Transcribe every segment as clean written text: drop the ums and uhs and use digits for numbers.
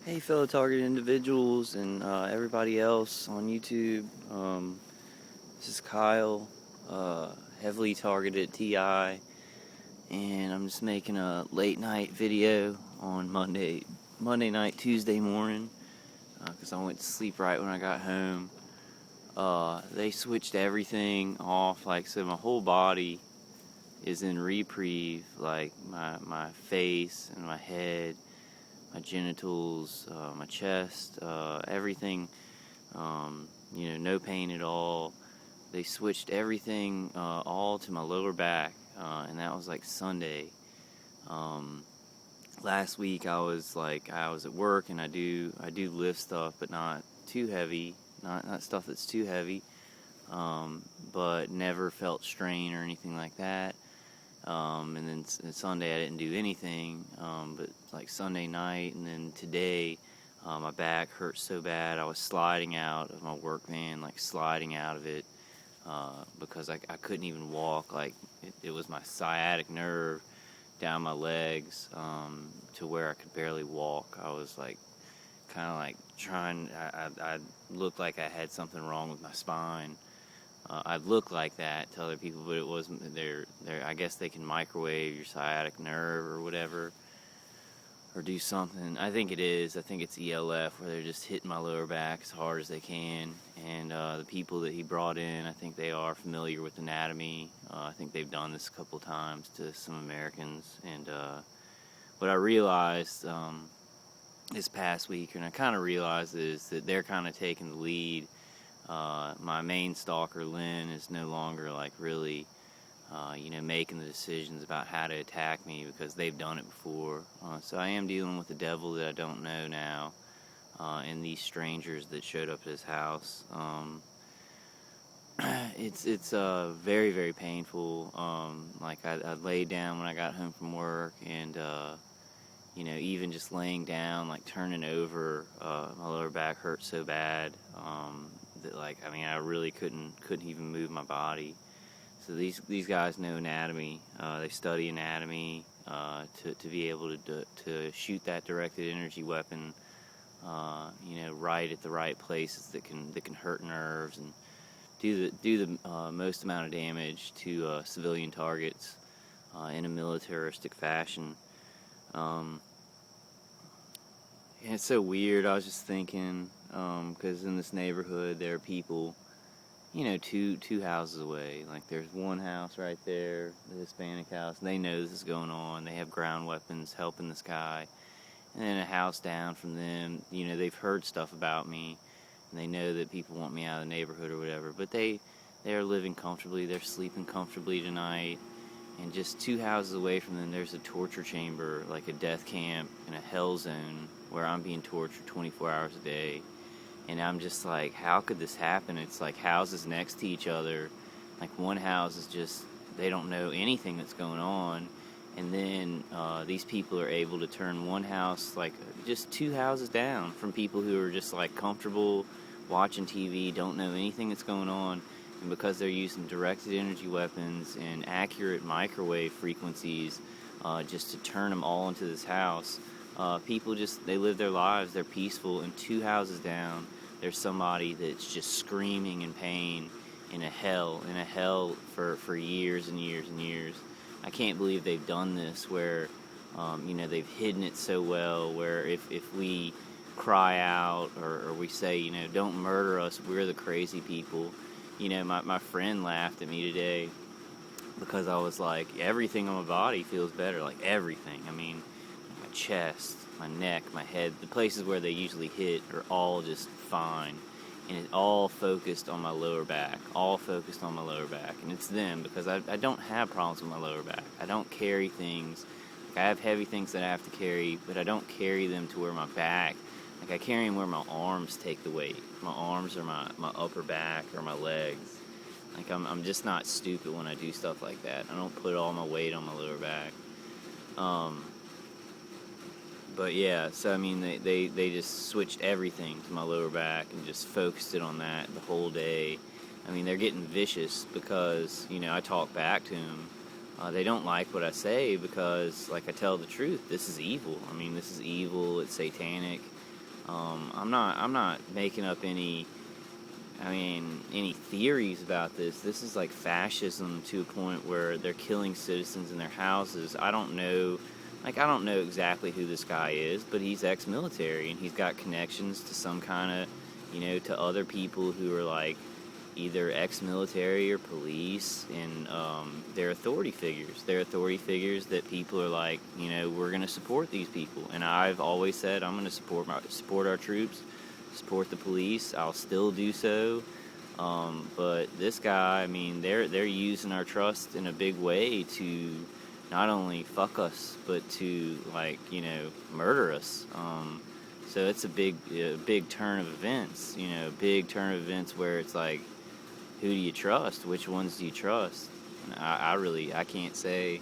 Hey, fellow targeted individuals and everybody else on YouTube. This is Kyle, heavily targeted TI, and I'm just making a late night video on Monday night, Tuesday morning, because I went to sleep right when I got home. They switched everything off, so my whole body is in reprieve, like my face and my head, my genitals, my chest, everything, no pain at all. They switched everything all to my lower back, and that was like Sunday. Last week I was at work, and I do lift stuff, but not too heavy, not stuff that's too heavy, but never felt strain or anything like that. And then Sunday I didn't do anything, but like Sunday night and then today, my back hurt so bad I was sliding out of my work van, sliding out of it, because I couldn't even walk. It was my sciatic nerve down my legs, to where I could barely walk. I was I looked like I had something wrong with my spine. I look like that to other people, but it wasn't. I guess they can microwave your sciatic nerve or whatever, or do something. I think it is. I think it's ELF, where they're just hitting my lower back as hard as they can. And the people that he brought in, I think they are familiar with anatomy. I think they've done this a couple times to some Americans. And what I realized this past week, and I kind of realized, is that they're kind of taking the lead. My main stalker, Lynn, is no longer really, making the decisions about how to attack me, because they've done it before. So I am dealing with the devil that I don't know now, and these strangers that showed up at his house. It's very, very painful. I laid down when I got home from work, and even just laying down, turning over, my lower back hurt so bad. I really couldn't even move my body. So these guys know anatomy. They study anatomy to be able to shoot that directed energy weapon, right at the right places that can hurt nerves and do the most amount of damage to civilian targets in a militaristic fashion. And it's so weird. I was just thinking, because in this neighborhood there are people, two houses away. There's one house right there, the Hispanic house. They know this is going on. They have ground weapons helping this guy. And then a house down from them, they've heard stuff about me, and they know that people want me out of the neighborhood or whatever. But they are living comfortably. They're sleeping comfortably tonight. And just two houses away from them, there's a torture chamber, like a death camp and a hell zone, where I'm being tortured 24 hours a day. And I'm just like, how could this happen? It's like houses next to each other. One house is just, they don't know anything that's going on. And then these people are able to turn one house, just two houses down from people who are just comfortable watching TV, don't know anything that's going on. And because they're using directed energy weapons and accurate microwave frequencies, just to turn them all into this house, people they live their lives, they're peaceful, and two houses down, there's somebody that's just screaming in pain in a hell for years and years and years. I can't believe they've done this, where, they've hidden it so well, where if we cry out or we say, don't murder us, we're the crazy people. My friend laughed at me today because I was like, everything on my body feels better, everything. My chest, my neck, my head, the places where they usually hit are all just fine. And it's all focused on my lower back, And it's them, because I don't have problems with my lower back. I don't carry things. I have heavy things that I have to carry, but I don't carry them to where my back, I carry them where my arms take the weight. My arms or my upper back or my legs. I'm just not stupid when I do stuff like that. I don't put all my weight on my lower back. But yeah, so they just switched everything to my lower back and just focused it on that the whole day. They're getting vicious because, I talk back to them. They don't like what I say because, I tell the truth. This is evil. This is evil. It's satanic. I'm not making up any theories about this. This is like fascism to a point where they're killing citizens in their houses. I don't know exactly who this guy is, but he's ex-military and he's got connections to some kind of, to other people who are like either ex-military or police, and they're authority figures. They're authority figures that people are like, we're going to support these people. And I've always said I'm going to support our troops, support the police. I'll still do so. But this guy, I mean, they're using our trust in a big way to not only fuck us, but to murder us. So it's a big turn of events. Big turn of events where it's like, who do you trust? Which ones do you trust? And I can't say.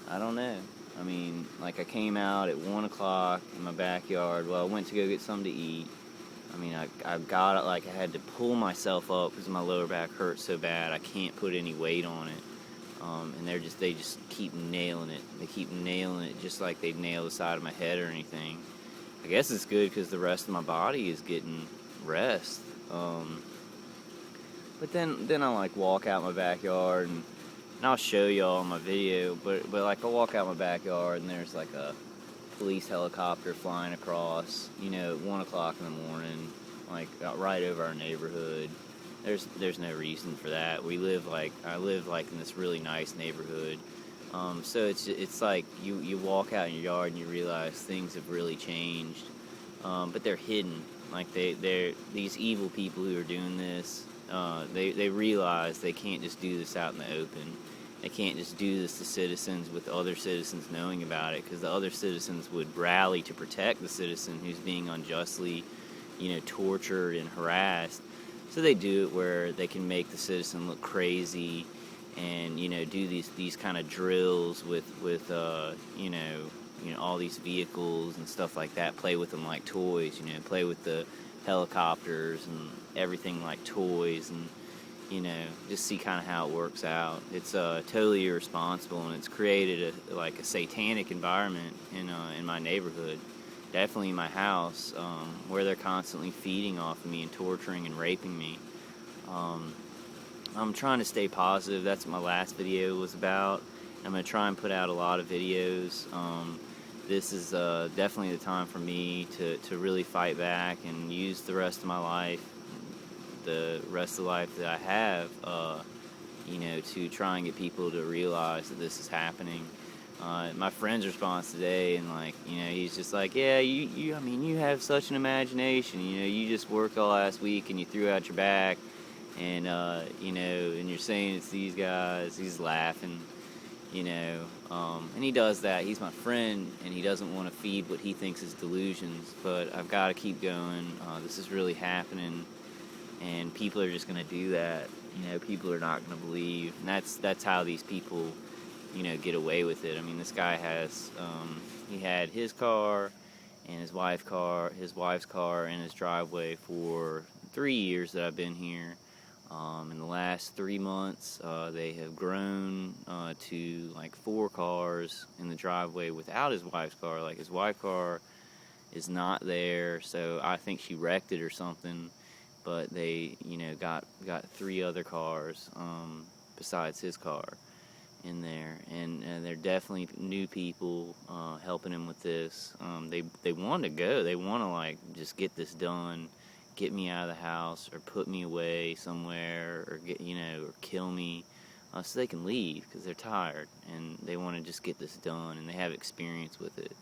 I don't know. I mean, like I came out at 1 o'clock in my backyard. Well, I went to go get something to eat. I mean, I got it, like I had to pull myself up because my lower back hurts so bad. I can't put any weight on it. And they just keep nailing it. They keep nailing it just like they'd nail the side of my head or anything. I guess it's good because the rest of my body is getting rest. But then I like walk out my backyard and I'll show y'all in my video. But like I walk out my backyard and there's like a police helicopter flying across, at 1 o'clock in the morning, like right over our neighborhood. There's no reason for that. I live like in this really nice neighborhood. So it's like you walk out in your yard and you realize things have really changed. But they're hidden. Like they're these evil people who are doing this. They realize they can't just do this out in the open. They can't just do this to citizens with other citizens knowing about it, because the other citizens would rally to protect the citizen who's being unjustly, tortured and harassed. So they do it where they can make the citizen look crazy, and do these kind of drills with all these vehicles and stuff like that. Play with them like toys, play with the helicopters and everything like toys, and just see kind of how it works out. It's totally irresponsible, and it's created a satanic environment in my neighborhood. Definitely in my house, where they're constantly feeding off of me and torturing and raping me. I'm trying to stay positive. That's what my last video was about. I'm going to try and put out a lot of videos. This is definitely the time for me to really fight back and use the rest of my life, the rest of the life that I have, to try and get people to realize that this is happening. My friend's response today, and he's just like, yeah, you have such an imagination. You just worked all last week and you threw out your back, and and you're saying it's these guys. He's laughing, and he does that. He's my friend, and he doesn't want to feed what he thinks is delusions. But I've got to keep going. This is really happening. And people are just going to do that. People are not going to believe. And that's how these people, get away with it. I mean, this guy has, he had his car and his wife's car in his driveway for 3 years that I've been here. In the last 3 months, they have grown to like 4 cars in the driveway without his wife's car. Like, his wife's car is not there, so I think she wrecked it or something. But they, got 3 other cars besides his car in there, and they're definitely new people helping him with this. They want to go. They want to just get this done, get me out of the house, or put me away somewhere, or or kill me, so they can leave because they're tired and they want to just get this done, and they have experience with it.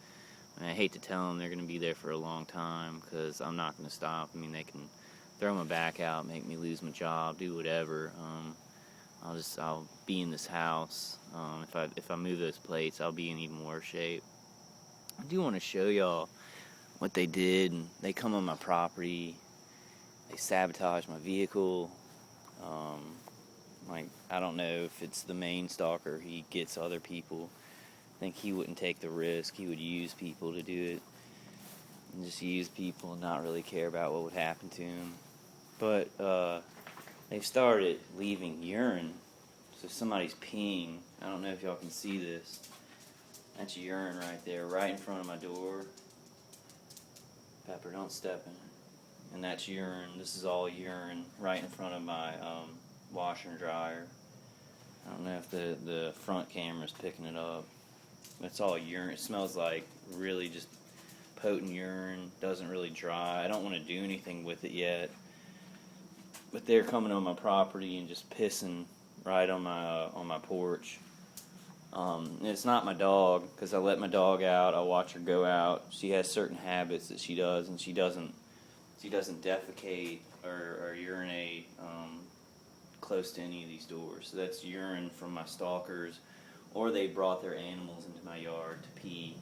And I hate to tell them they're going to be there for a long time, because I'm not going to stop. I mean, they can throw my back out, make me lose my job, do whatever. I'll be in this house. If I move those plates, I'll be in even worse shape. I do want to show y'all what they did. They come on my property. They sabotage my vehicle. I don't know if it's the main stalker. He gets other people. I think he wouldn't take the risk. He would use people to do it. And just use people and not really care about what would happen to him. But they've started leaving urine. So somebody's peeing. I don't know if y'all can see this. That's urine right there, right in front of my door. If I diaper, don't step in it. And that's urine. This is all urine right in front of my washer and dryer. I don't know if the front camera's picking it up. It's all urine. It smells like really just potent urine. Doesn't really dry. I don't want to do anything with it yet. But they're coming on my property and just pissing right on my porch. And it's not my dog, because I let my dog out. I watch her go out. She has certain habits that she does, and she doesn't defecate or urinate close to any of these doors. So that's urine from my stalkers, or they brought their animals into my yard to pee,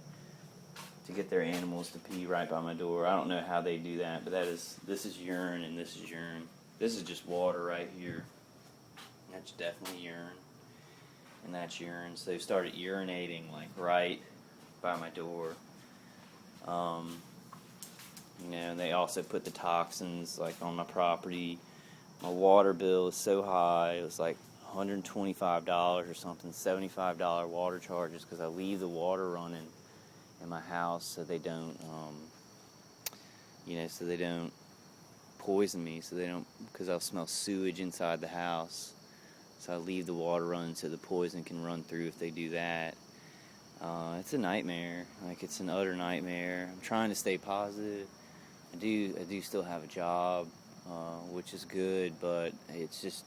to get their animals to pee right by my door. I don't know how they do that, but this is urine and this is urine. This is just water right here. That's definitely urine. And that's urine. So they've started urinating like right by my door. And they also put the toxins like on my property. My water bill is so high. It was like $125 or something, $75 water charges, because I leave the water running in my house so they don't, so they don't poison me, because I'll smell sewage inside the house. So I leave the water running so the poison can run through if they do that. It's a nightmare. Like, it's an utter nightmare. I'm trying to stay positive. I do still have a job, which is good, but it's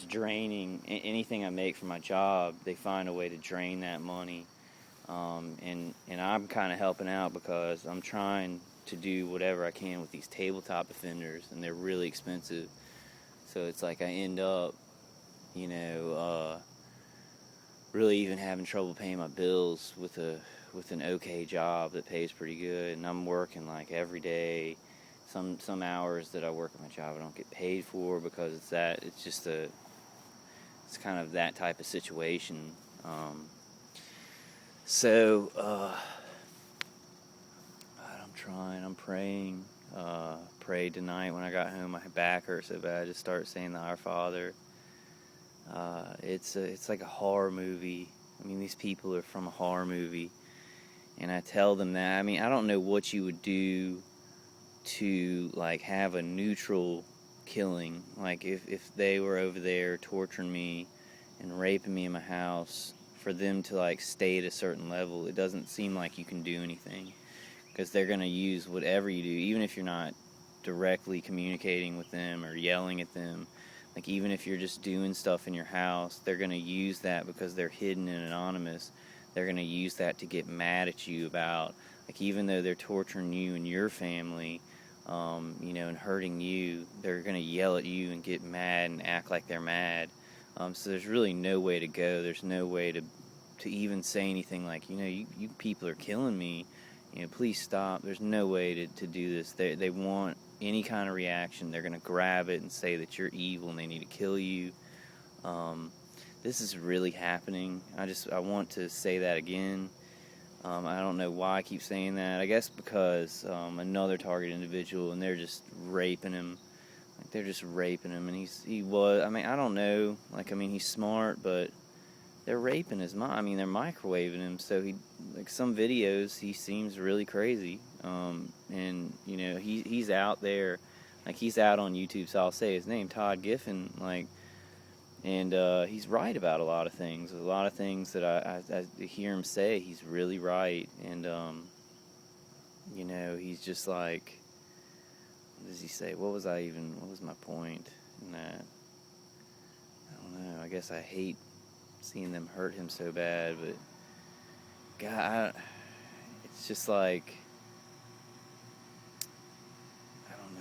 draining. Anything I make from my job, they find a way to drain that money. And I'm kind of helping out because I'm trying to do whatever I can with these tabletop defenders, and they're really expensive. So it's like I end up really even having trouble paying my bills with an okay job that pays pretty good, and I'm working like every day. Some hours that I work at my job I don't get paid for, because it's kind of that type of situation. I'm praying. Prayed tonight when I got home. My back hurt so bad. I just started saying the Our Father. It's like a horror movie. I mean, these people are from a horror movie, and I tell them that. I mean, I don't know what you would do to like have a neutral killing. Like if they were over there torturing me and raping me in my house, for them to like stay at a certain level, it doesn't seem like you can do anything, because they're gonna use whatever you do, even if you're not directly communicating with them or yelling at them. Like, even if you're just doing stuff in your house, they're going to use that because they're hidden and anonymous. They're going to use that to get mad at you about, like, even though they're torturing you and your family, and hurting you, they're going to yell at you and get mad and act like they're mad. So there's really no way to go. There's no way to even say anything like, you people are killing me. Please stop. There's no way to do this. They want any kind of reaction. They're going to grab it and say that you're evil and they need to kill you. This is really happening. I want to say that again. I don't know why I keep saying that. I guess because another target individual, and they're just raping him. Like, they're just raping him, and I don't know. Like, he's smart, but they're raping his mom. They're microwaving him. So some videos, he seems really crazy. And he's out there, like, he's out on YouTube. So I'll say his name, Todd Giffen. And he's right about a lot of things. A lot of things that I hear him say, he's really right. And he's just like, what does he say? What was my point in that? I don't know. I guess I hate seeing them hurt him so bad, but God, it's just like, I don't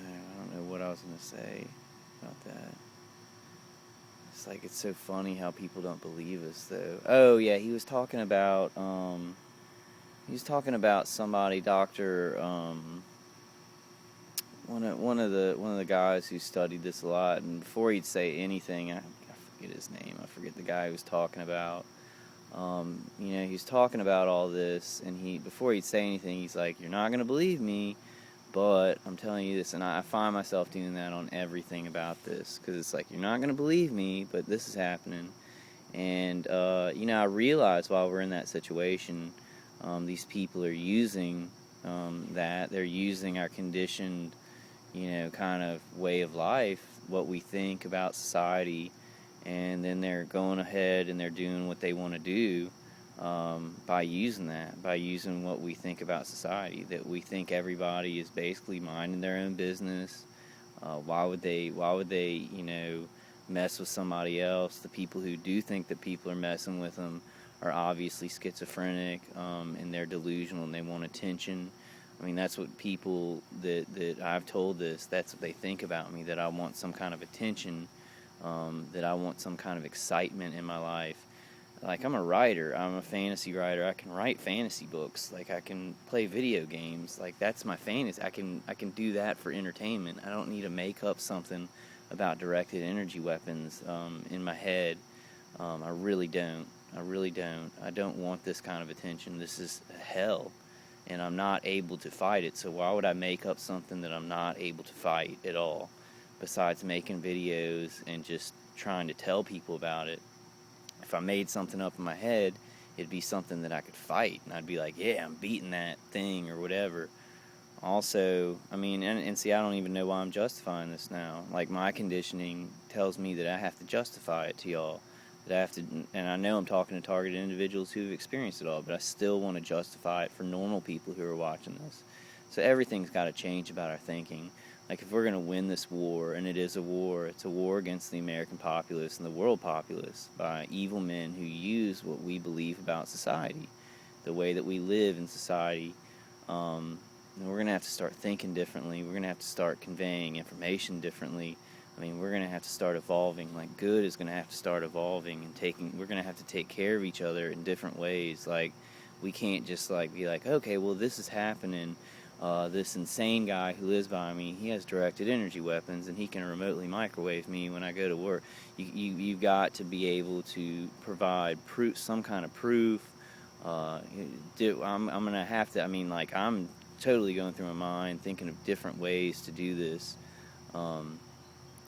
know what I was going to say about that. It's like, it's so funny how people don't believe us, though. Oh yeah, he was talking about somebody, Dr. One of the guys who studied this a lot, and before he'd say anything, I forget his name. I forget the guy who was talking about. He's talking about all this, and before he'd say anything, he's like, "You're not gonna believe me, but I'm telling you this." And I find myself doing that on everything about this, because it's like, you're not gonna believe me, but this is happening. And I realize while we're in that situation, these people are using that they're using our conditioned, kind of way of life, what we think about society, and then they're going ahead and they're doing what they want to do, by using what we think about society, that we think everybody is basically minding their own business. Why would they, mess with somebody else? The people who do think that people are messing with them are obviously schizophrenic, and they're delusional and they want attention. I mean, that's what people that I've told this, that's what they think about me, that I want some kind of attention, that I want some kind of excitement in my life. Like, I'm a writer, I'm a fantasy writer, I can write fantasy books, like, I can play video games, like, that's my fantasy. I can do that for entertainment. I don't need to make up something about directed energy weapons, in my head. I really don't. I don't want this kind of attention. This is hell, and I'm not able to fight it, so why would I make up something that I'm not able to fight at all, besides making videos and just trying to tell people about it? If I made something up in my head, it'd be something that I could fight, and I'd be like, yeah, I'm beating that thing or whatever. Also, I mean, and see, I don't even know why I'm justifying this now. Like, my conditioning tells me that I have to justify it to y'all, that I have to, and I know I'm talking to targeted individuals who've experienced it all, but I still want to justify it for normal people who are watching this. So everything's got to change about our thinking. Like, if we're going to win this war, and it is a war, it's a war against the American populace and the world populace by evil men who use what we believe about society, the way that we live in society. And we're going to have to start thinking differently. We're going to have to start conveying information differently. I mean, we're going to have to start evolving. Like, good is going to have to start evolving and we're going to have to take care of each other in different ways. Like, we can't just, like, be like, okay, well, this is happening. This insane guy who lives by me, he has directed energy weapons, and he can remotely microwave me when I go to work. You've got to be able to provide proof, some kind of proof. I'm going to have to, I mean, like, I'm totally going through my mind thinking of different ways to do this.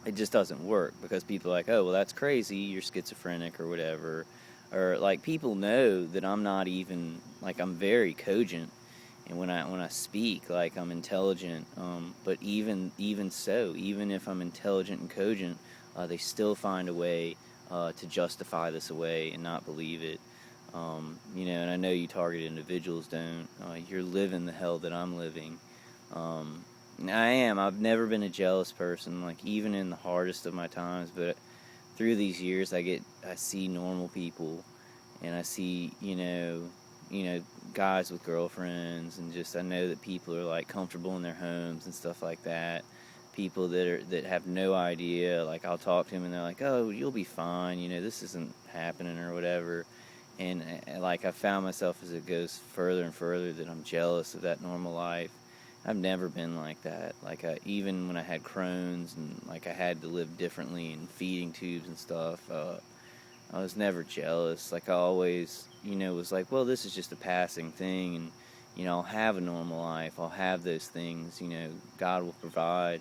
It just doesn't work, because people are like, oh, well, that's crazy, you're schizophrenic or whatever. Or, like, people know that I'm not even, like, I'm very cogent. And when I speak, like, I'm intelligent, but even so, even if I'm intelligent and cogent, they still find a way to justify this away and not believe it. And I know you target individuals don't. You're living the hell that I'm living. I am. I've never been a jealous person, like, even in the hardest of my times. But through these years, I see normal people, and I see, guys with girlfriends, and just, I know that people are, like, comfortable in their homes and stuff like that. People that have no idea, like, I'll talk to them and they're like, oh, you'll be fine, this isn't happening or whatever. And like, I found myself, as it goes further and further, that I'm jealous of that normal life. I've never been like that. Like, even when I had Crohn's and, like, I had to live differently in feeding tubes and stuff, I was never jealous. Like, I always, was like, well, this is just a passing thing, and, I'll have a normal life. I'll have those things, God will provide.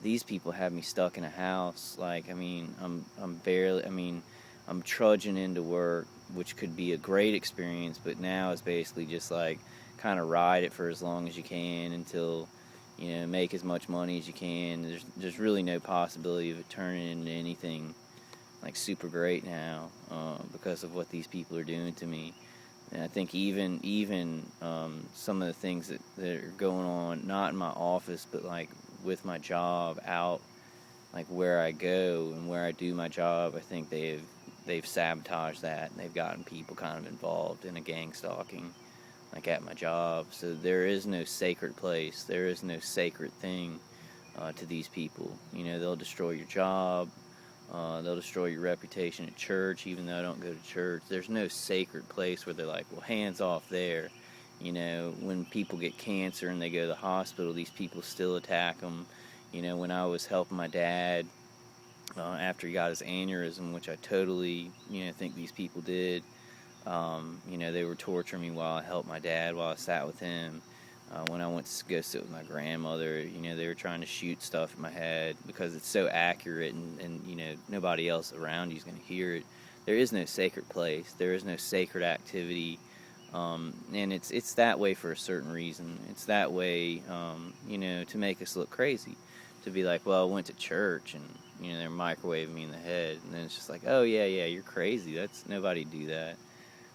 These people have me stuck in a house. Like, I mean, I'm trudging into work, which could be a great experience, but now it's basically just, like, kind of ride it for as long as you can until, make as much money as you can. There's really no possibility of it turning into anything, like, super great now, because of what these people are doing to me. And I think even some of the things that are going on, not in my office, but, like, with my job out, like, where I go and where I do my job, I think they've sabotaged that, and they've gotten people kind of involved in a gang stalking, like, at my job. So there is no sacred place. There is no sacred thing to these people. They'll destroy your job. They'll destroy your reputation at church, even though I don't go to church. There's no sacred place where they're like, well, hands off there. When people get cancer and they go to the hospital, these people still attack them. When I was helping my dad after he got his aneurysm, which I totally, think these people did, they were torturing me while I helped my dad, while I sat with him. When I went to go sit with my grandmother, they were trying to shoot stuff in my head because it's so accurate, and nobody else around you is going to hear it. There is no sacred place. There is no sacred activity. And it's that way for a certain reason. It's that way, to make us look crazy. To be like, well, I went to church and, they're microwaving me in the head. And then it's just like, oh, yeah, you're crazy. Nobody do that.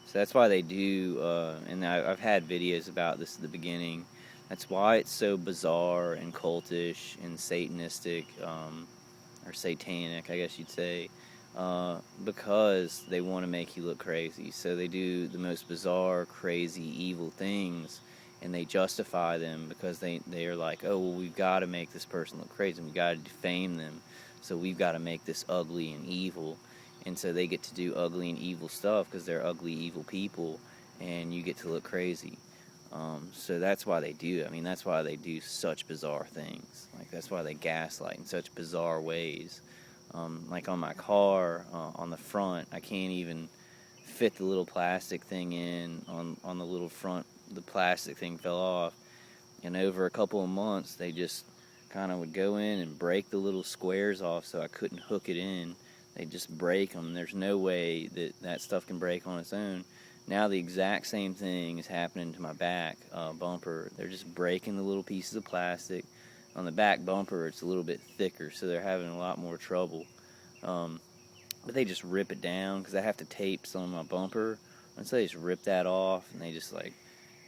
So that's why they do, and I've had videos about this at the beginning. That's why it's so bizarre and cultish and satanistic, or satanic, I guess you'd say, because they want to make you look crazy. So they do the most bizarre, crazy, evil things, and they justify them because they are like, oh, well, we've got to make this person look crazy. We've got to defame them. So we've got to make this ugly and evil. And so they get to do ugly and evil stuff because they're ugly, evil people, and you get to look crazy. So that's why they do. I mean, that's why they do such bizarre things. Like, that's why they gaslight in such bizarre ways. Like on my car, on the front, I can't even fit the little plastic thing in on the little front. The plastic thing fell off. And over a couple of months, they just kind of would go in and break the little squares off so I couldn't hook it in. They just break them. There's no way that stuff can break on its own. Now the exact same thing is happening to my back bumper. They're just breaking the little pieces of plastic. On the back bumper, it's a little bit thicker, so they're having a lot more trouble. But they just rip it down because I have to tape some of my bumper. And so they just rip that off, and they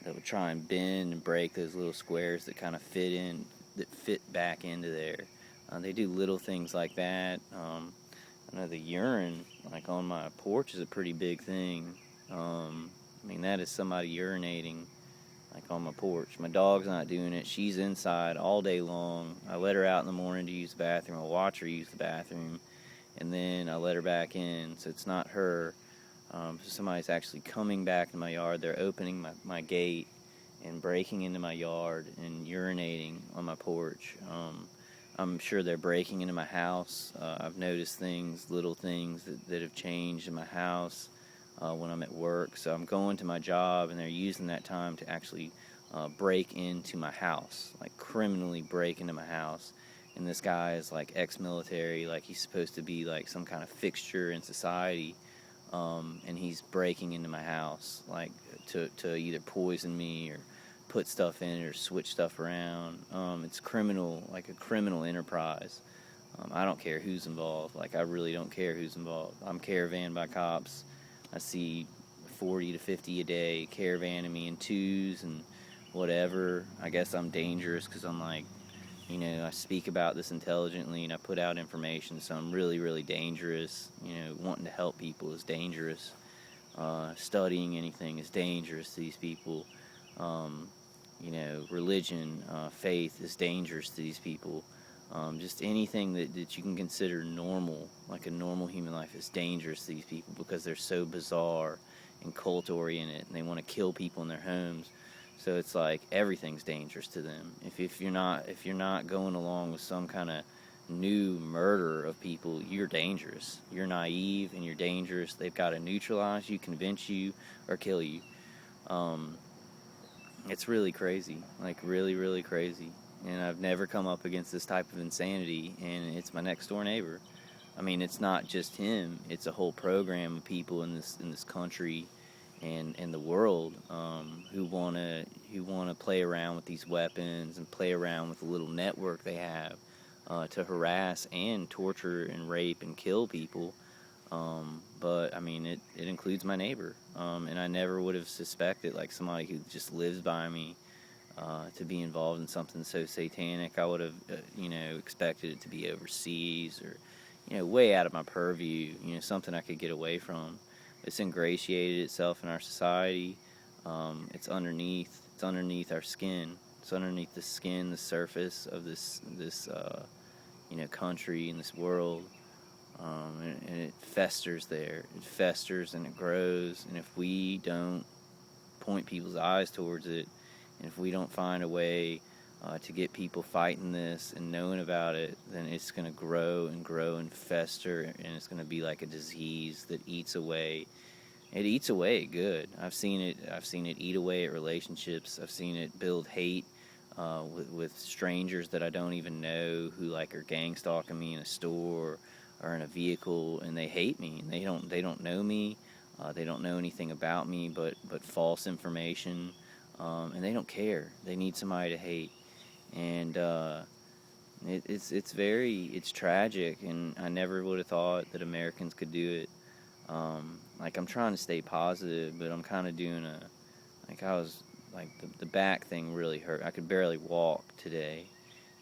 would try and bend and break those little squares that kind of fit back into there. They do little things like that. I know the urine, like on my porch, is a pretty big thing. I mean, that is somebody urinating, like on my porch. My dog's not doing it. She's inside all day long. I let her out in the morning to use the bathroom. I watch her use the bathroom, and then I let her back in. So it's not her. So somebody's actually coming back in my yard. They're opening my gate and breaking into my yard and urinating on my porch. I'm sure they're breaking into my house. I've noticed little things that have changed in my house when I'm at work. So I'm going to my job, and they're using that time to actually break into my house, like criminally break into my house. And this guy is like ex-military, like he's supposed to be like some kind of fixture in society, and he's breaking into my house, like to either poison me or put stuff in it or switch stuff around. It's criminal, like a criminal enterprise. I don't care who's involved. Like, I really don't care who's involved. I'm caravanned by cops. I see 40 to 50 a day caravanning me in twos and whatever. I guess I'm dangerous because I'm like, I speak about this intelligently and I put out information, so I'm really, really dangerous. Wanting to help people is dangerous. Studying anything is dangerous to these people. Religion, faith is dangerous to these people. Just anything that you can consider normal, like a normal human life, is dangerous to these people because they're so bizarre and cult-oriented, and they want to kill people in their homes. So it's like everything's dangerous to them. If you're not going along with some kind of new murder of people, you're dangerous. You're naive and you're dangerous. They've got to neutralize you, convince you, or kill you. It's really crazy, like really, really crazy. And I've never come up against this type of insanity, and it's my next door neighbor. I mean, it's not just him; it's a whole program of people in this country and the world who wanna play around with these weapons and play around with the little network they have to harass and torture and rape and kill people. But I mean, it includes my neighbor, and I never would have suspected, like, somebody who just lives by me to be involved in something so satanic. I would have, expected it to be overseas or, way out of my purview, something I could get away from. It's ingratiated itself in our society. It's underneath our skin. It's underneath the skin, the surface of this country and this world. And it festers there. It festers and it grows. And if we don't point people's eyes towards it, and if we don't find a way to get people fighting this and knowing about it, then it's going to grow and fester, and it's going to be like a disease that eats away. It eats away at good. I've seen it eat away at relationships. I've seen it build hate with strangers that I don't even know, who like are gang stalking me in a store or in a vehicle, and they hate me, and they don't know me. They don't know anything about me but false information, and they don't care. They need somebody to hate, and it's tragic, and I never would have thought that Americans could do it. Like, I'm trying to stay positive, but I'm kind of doing I was, like, the back thing really hurt. I could barely walk today,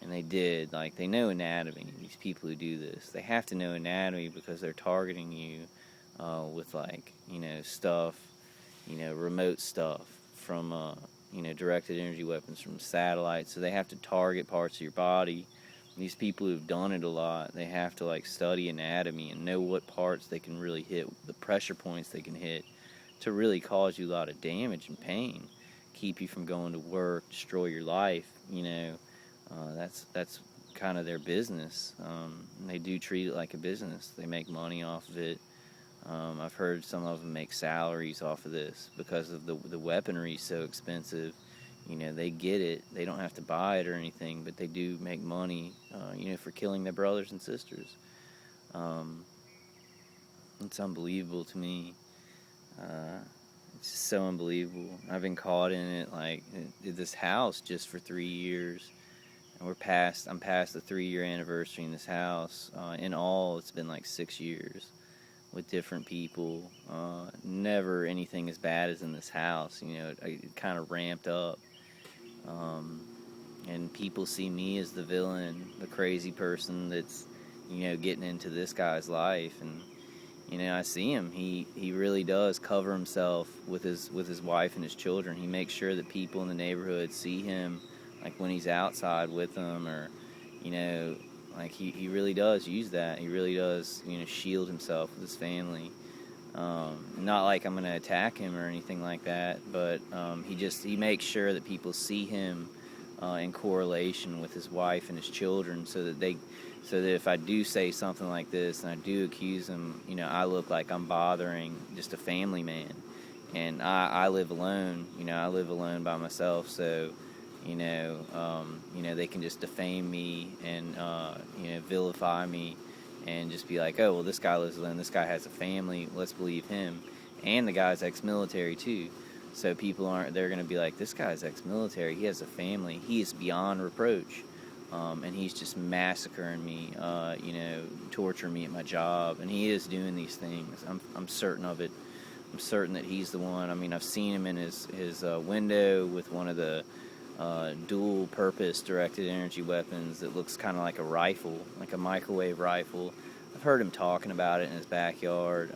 and they did. Like, they know anatomy, these people who do this. They have to know anatomy because they're targeting you with, like, stuff, remote stuff from, directed energy weapons from satellites. So they have to target parts of your body. These people who've done it a lot, they have to, like, study anatomy and know what parts they can really hit, the pressure points they can hit to really cause you a lot of damage and pain, keep you from going to work, destroy your life. That's kind of their business. And they do treat it like a business. They make money off of it. I've heard some of them make salaries off of this because of the weaponry so expensive. They get it. They don't have to buy it or anything, but they do make money, for killing their brothers and sisters. It's unbelievable to me. It's just so unbelievable. I've been caught in it, like, this house just for 3 years. And I'm past the 3-year anniversary in this house. In all, it's been like 6 years with different people. Never anything as bad as in this house. It kind of ramped up. And people see me as the villain, the crazy person that's, getting into this guy's life. And, I see him. He really does cover himself with his wife and his children. He makes sure that people in the neighborhood see him, like, when he's outside with them, or, like, he really does use that. He really does, shield himself with his family. Not like I'm going to attack him or anything like that, but he makes sure that people see him in correlation with his wife and his children, so that if I do say something like this and I do accuse him, I look like I'm bothering just a family man. And I live alone. I live alone by myself, so they can just defame me and vilify me and just be like, oh, well, this guy lives alone, this guy has a family, let's believe him. And the guy's ex-military too. So they're going to be like, this guy's ex-military, he has a family, he is beyond reproach. And he's just massacring me, torturing me at my job, and he is doing these things. I'm certain of it. I'm certain that he's the one. I mean, I've seen him in his window with one of the dual-purpose directed energy weapons that looks kind of like a rifle, like a microwave rifle. I've heard him talking about it in his backyard.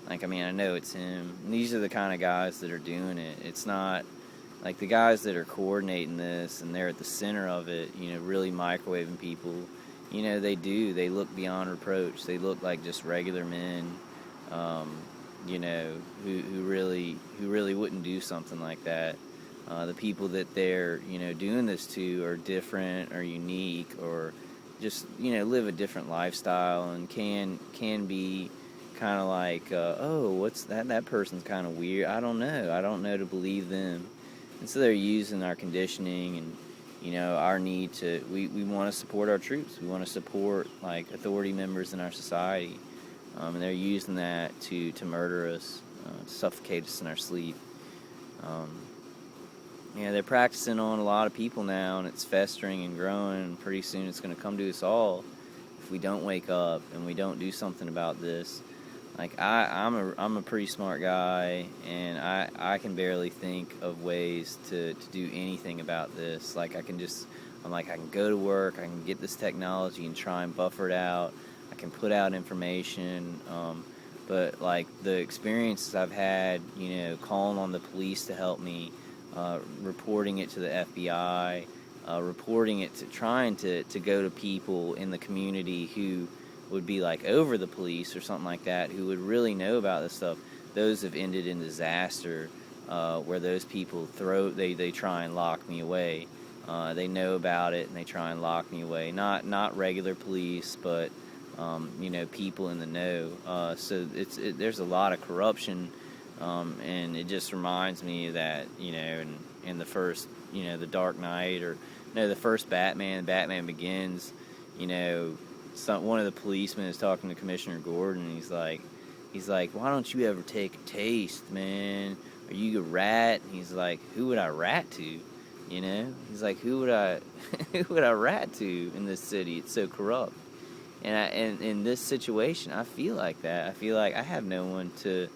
I know it's him. And these are the kind of guys that are doing it. It's not like the guys that are coordinating this and they're at the center of it, really microwaving people. They look beyond reproach. They look like just regular men, who really wouldn't do something like that. The people that they're, doing this to are different or unique, or just, live a different lifestyle, and can be kind of like, oh, what's that? That person's kind of weird. I don't know to believe them. And so they're using our conditioning and, our need to, we want to support our troops. We want to support, like, authority members in our society. And they're using that to murder us, to suffocate us in our sleep. They're practicing on a lot of people now, and it's festering and growing, and pretty soon it's going to come to us all if we don't wake up and we don't do something about this. Like, I'm a pretty smart guy, and I can barely think of ways to do anything about this. Like, I can go to work, I can get this technology and try and buffer it out, I can put out information, but, like, the experiences I've had, calling on the police to help me, reporting it to the FBI, reporting it trying to go to people in the community who would be like over the police or something like that, who would really know about this stuff. Those have ended in disaster, where those people they try and lock me away. They know about it and they try and lock me away. Not regular police, but people in the know. So there's a lot of corruption, and it just reminds me that in the first the Dark Knight, or no, the first Batman Begins, one of the policemen is talking to Commissioner Gordon, and he's he's like, why don't you ever take a taste, man? Are you a rat? And he's like, who would I rat to? You know? He's like, who would I who would I rat to in this city? It's so corrupt. And in this situation, I feel like that. I feel like I have no one to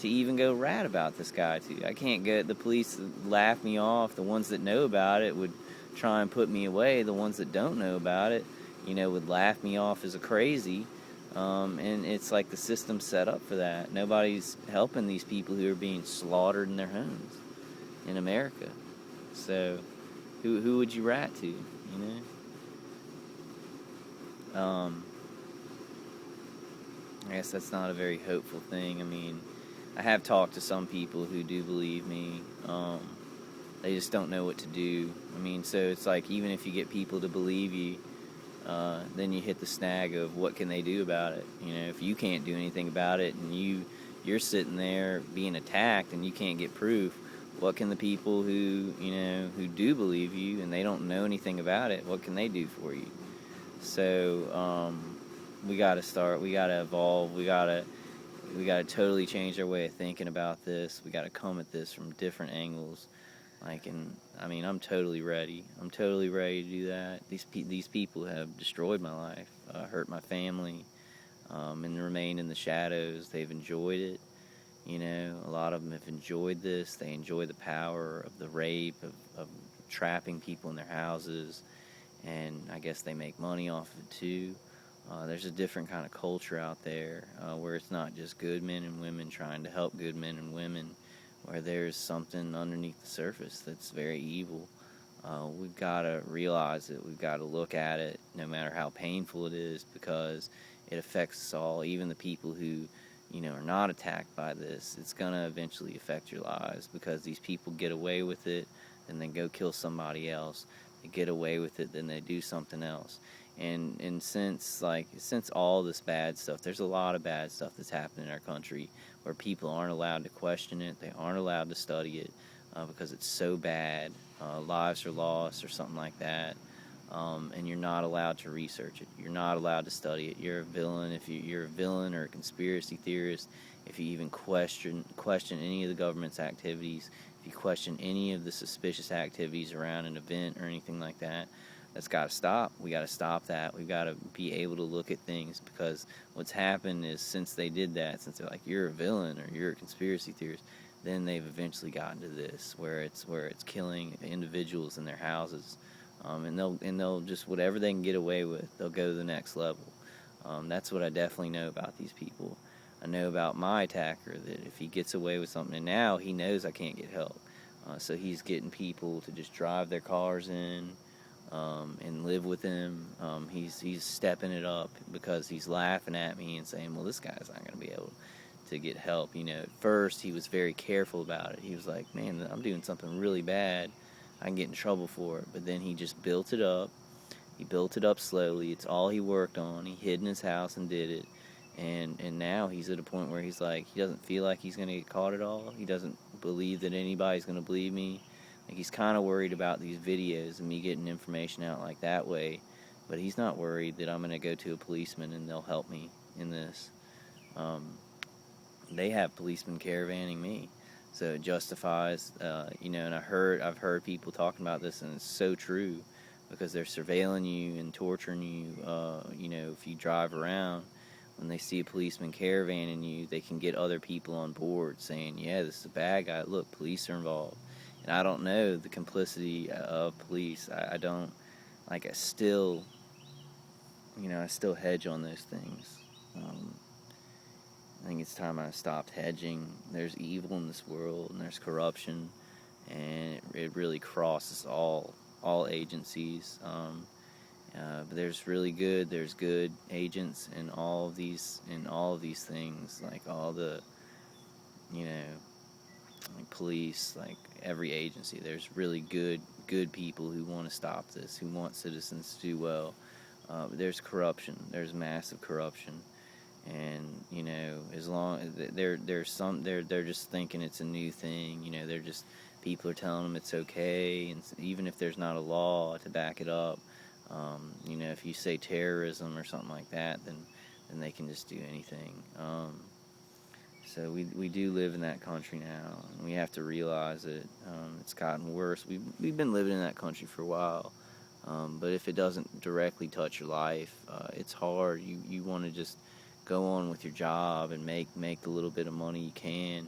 even go rat about this guy to. I can't go. The police laugh me off. The ones that know about it would try and put me away. The ones that don't know about it, would laugh me off as a crazy. And it's like the system's set up for that. Nobody's helping these people who are being slaughtered in their homes in America. So, who would you rat to? I guess that's not a very hopeful thing. I mean, I have talked to some people who do believe me. They just don't know what to do. I mean, so it's like even if you get people to believe you, then you hit the snag of what can they do about it. If you can't do anything about it and you're sitting there being attacked and you can't get proof, what can the people who do believe you and they don't know anything about it, what can they do for you? So we got to start. We got to evolve. We got to totally change our way of thinking about this. We got to come at this from different angles. I'm totally ready. I'm totally ready to do that. These people have destroyed my life, hurt my family, and remained in the shadows. They've enjoyed it. A lot of them have enjoyed this. They enjoy the power of the rape, of trapping people in their houses, and I guess they make money off of it too. There's a different kind of culture out there where it's not just good men and women trying to help good men and women, where there's something underneath the surface that's very evil. We've got to realize it. We've got to look at it, no matter how painful it is, because it affects us all, even the people who are not attacked by this. It's going to eventually affect your lives because these people get away with it, then they go kill somebody else. They get away with it, then they do something else. And since all this bad stuff, there's a lot of bad stuff that's happened in our country where people aren't allowed to question it, they aren't allowed to study it because it's so bad. Lives are lost or something like that. And you're not allowed to research it. You're not allowed to study it. You're a villain if you're a villain or a conspiracy theorist. If you even question any of the government's activities, if you question any of the suspicious activities around an event or anything like that, that's got to stop. We got to stop that. We've got to be able to look at things, because what's happened is since they did that, since they're like, you're a villain or you're a conspiracy theorist, then they've eventually gotten to this where it's killing individuals in their houses. And they'll just, whatever they can get away with, they'll go to the next level. That's what I definitely know about these people. I know about my attacker that if he gets away with something, and now he knows I can't get help, so he's getting people to just drive their cars in and live with him. He's stepping it up because he's laughing at me and saying, well, this guy's not going to be able to get help. At first he was very careful about it. He was like, man, I'm doing something really bad, I can get in trouble for it. But then he just built it up. He built it up slowly. It's all he worked on. He hid in his house and did it. And now he's at a point where he's like, he doesn't feel like he's going to get caught at all. He doesn't believe that anybody's going to believe me. Like, he's kind of worried about these videos and me getting information out like that way. But he's not worried that I'm going to go to a policeman and they'll help me in this. They have policemen caravanning me. So it justifies, and I've heard people talking about this, and it's so true, because they're surveilling you and torturing you. If you drive around, when they see a policeman caravanning you, they can get other people on board saying, yeah, this is a bad guy. Look, police are involved. And I don't know the complicity of police. I don't, I still hedge on those things. I think it's time I stopped hedging. There's evil in this world, and there's corruption, and it really crosses all agencies. But there's good agents in all of these things, like all the, like police, like every agency. There's really good people who want to stop this, who want citizens to do well. But there's corruption. There's massive corruption. And as long as they're just thinking it's a new thing. They're just, people are telling them it's okay, and even if there's not a law to back it up, if you say terrorism or something like that, then they can just do anything. So we do live in that country now, and we have to realize that it's gotten worse. We've been living in that country for a while, but if it doesn't directly touch your life, it's hard. You want to just go on with your job and make the little bit of money you can,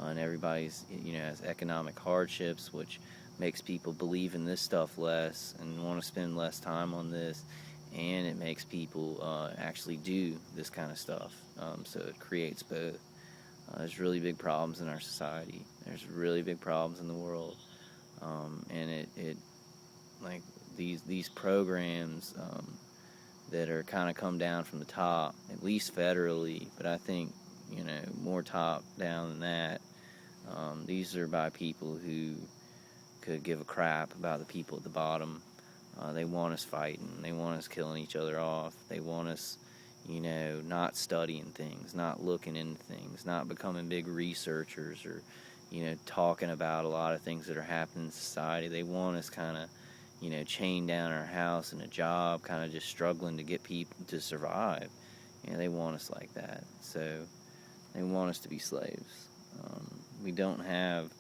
and everybody's has economic hardships, which makes people believe in this stuff less and want to spend less time on this, and it makes people actually do this kind of stuff. So it creates both. There's really big problems in our society. There's really big problems in the world, and it like these programs that are kind of come down from the top, at least federally, but I think more top down than that. These are by people who could give a crap about the people at the bottom. They want us fighting. They want us killing each other off. They want us not studying things, not looking into things, not becoming big researchers, or, talking about a lot of things that are happening in society. They want us kind of, chained down in our house in a job, kind of just struggling to get people to survive. They want us like that. So they want us to be slaves. We don't have,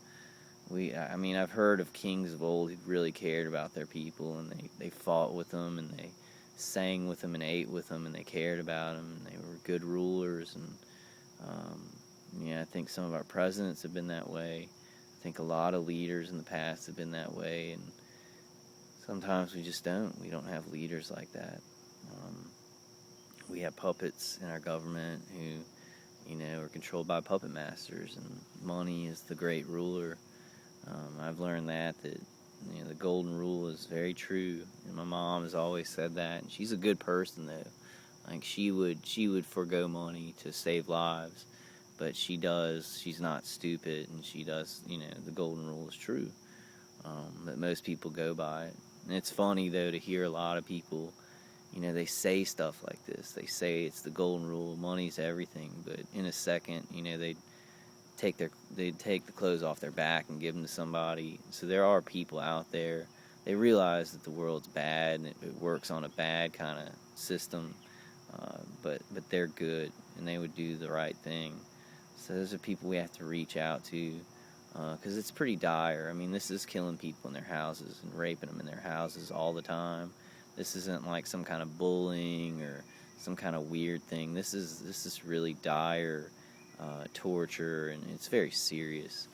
I've heard of kings of old who really cared about their people, and they fought with them, and they sang with them and ate with them, and they cared about them, and they were good rulers. And I think some of our presidents have been that way. I think a lot of leaders in the past have been that way, and sometimes we just don't. We don't have leaders like that. We have puppets in our government who are controlled by puppet masters, and money is the great ruler. I've learned that the golden rule is very true, and my mom has always said that. And she's a good person, though. Like she would forego money to save lives, but she does. She's not stupid, and she does. The golden rule is true, but most people go by it. And it's funny though to hear a lot of people. They say stuff like this. They say it's the golden rule, money's everything, but in a second, they take the clothes off their back and give them to somebody. So there are people out there. They realize that the world's bad and it works on a bad kind of system, but they're good and they would do the right thing. So those are people we have to reach out to, because it's pretty dire. This is killing people in their houses and raping them in their houses all the time. This isn't like some kind of bullying or some kind of weird thing. This is really dire torture, and it's very serious.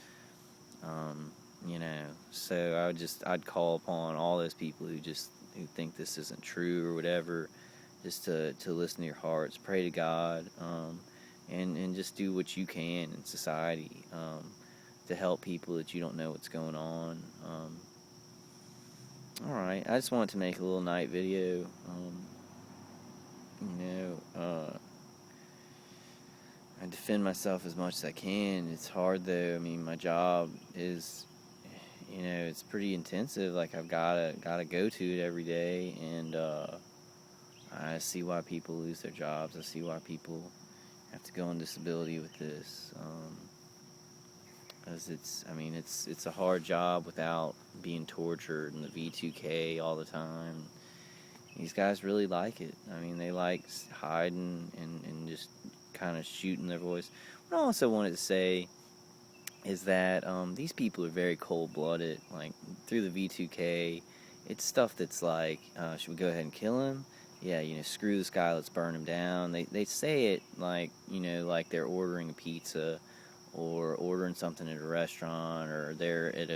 So I'd call upon all those people who think this isn't true or whatever, just to listen to your hearts, pray to God, and just do what you can in society to help people that you don't know what's going on. Alright, I just wanted to make a little night video. I defend myself as much as I can. It's hard though. My job is, it's pretty intensive. Like I've gotta go to it every day, and I see why people lose their jobs. I see why people have to go on disability with this. Because it's a hard job without being tortured and the V2K all the time. These guys really like it. They like hiding and just kind of shooting their voice. What I also wanted to say is that these people are very cold-blooded. Like, through the V2K, it's stuff that's like, should we go ahead and kill him? Yeah, screw this guy, let's burn him down. They say it like, like they're ordering a pizza or ordering something at a restaurant, or they're at